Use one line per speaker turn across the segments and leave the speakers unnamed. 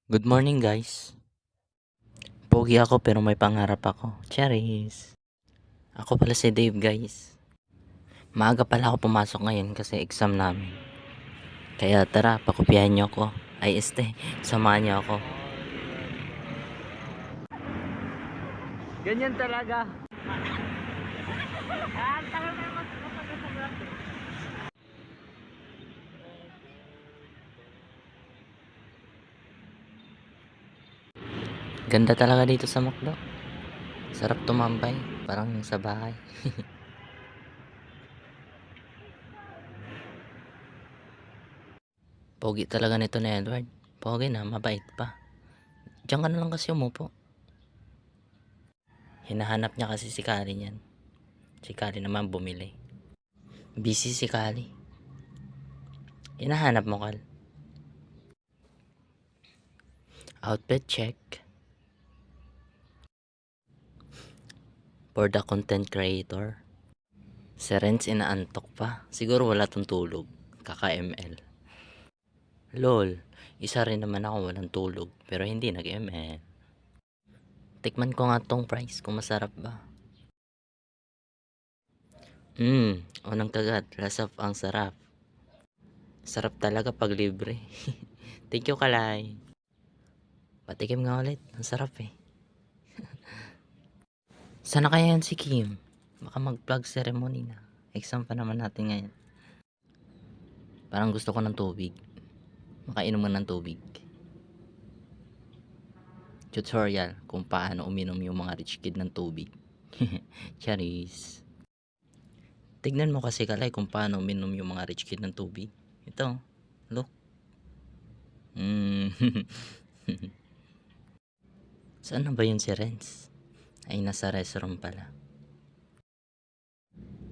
Good morning guys. Pogi ako pero may pangarap ako. Cherries. Ako pala si Dave guys. Maaga pala ako pumasok ngayon kasi exam namin. Kaya tara, pakopyahan niyo ako. Ay samahan niyo ako. Ganyan talaga. Ganda talaga dito sa Macdo. Sarap tumambay, parang sa bahay. Pogi talaga nito na Edward. Pogi na, mabait pa. Diyan ka na lang kasi umupo. Hinahanap niya kasi si Kali niyan. Si Kali naman bumili. Busy si Kali. Hinahanap mo, Kal. Outfit check. For the content creator. Si Renz inaantok pa. Siguro wala tong tulog. Kaka-ML. Lol. Isa rin naman ako walang tulog. Pero hindi nag-ML. Tikman ko nga tong price kung masarap ba. Unang kagat. Lasap ang sarap. Sarap talaga pag libre. Thank you, Kalay. Patikim nga ulit. Ang sarap eh. Sana kaya yan si Kim? Baka mag-vlog ceremony na. Exam pa naman natin ngayon. Parang gusto ko ng tubig. Makainom mo ng tubig. Tutorial kung paano uminom yung mga rich kid ng tubig. Charis. Tignan mo kasi Kalay kung paano uminom yung mga rich kid ng tubig. Ito. Look. Saan na ba yun si Renz? Ay nasa restaurant pala.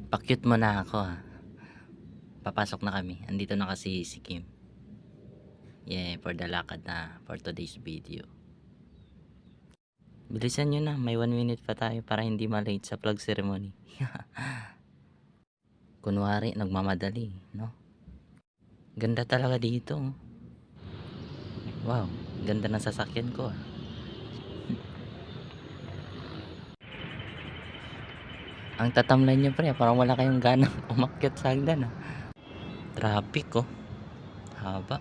Pakyut mo na ako ha. Papasok na kami. Andito na kasi si Kim. Yeah, for the lakad na for today's video. Bilisan nyo na, may 1 minute pa tayo para hindi malate sa plug ceremony. Kunwari, nagmamadali, no? Ganda talaga dito. Wow, ganda ng sasakyan ko ah. Ang tatamlan nyo pre, parang wala kayong ganang umakyat sa hagdan ah. Traffic oh. Haba.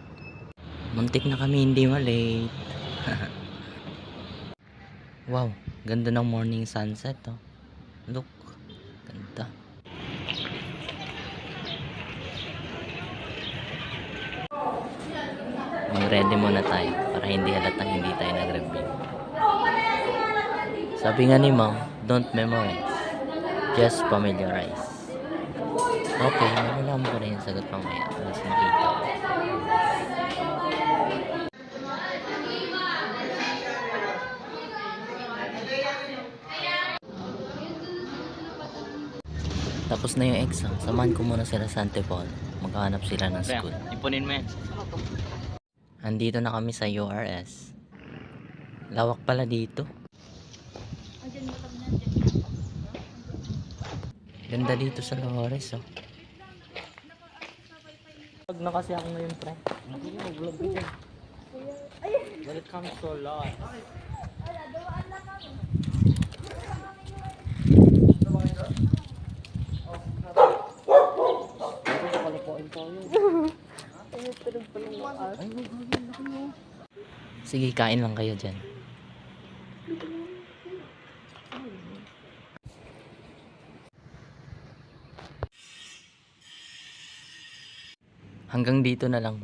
Muntik na kami hindi malate. Wow, ganda ng morning sunset oh. Look, ganda. Mag-ready muna tayo para hindi halatang hindi tayo nag-review. Sabi nga ni Mom, don't memorize, just familiarize. Okay, malalaman ko na yung sagot mamaya. Mas makita. Tapos na yung exam. Samahan ko muna sila sa Antipolo. Maghahanap sila ng school. Ipunin mo yan. Andito na kami sa URS. Lawak pala dito. Ganda dito sa Lores oh. Pag na kasi ako ngayon pre. Mag-vlog ko dyan. When it comes to law. Sige, kain lang kayo dyan. Hanggang dito na lang.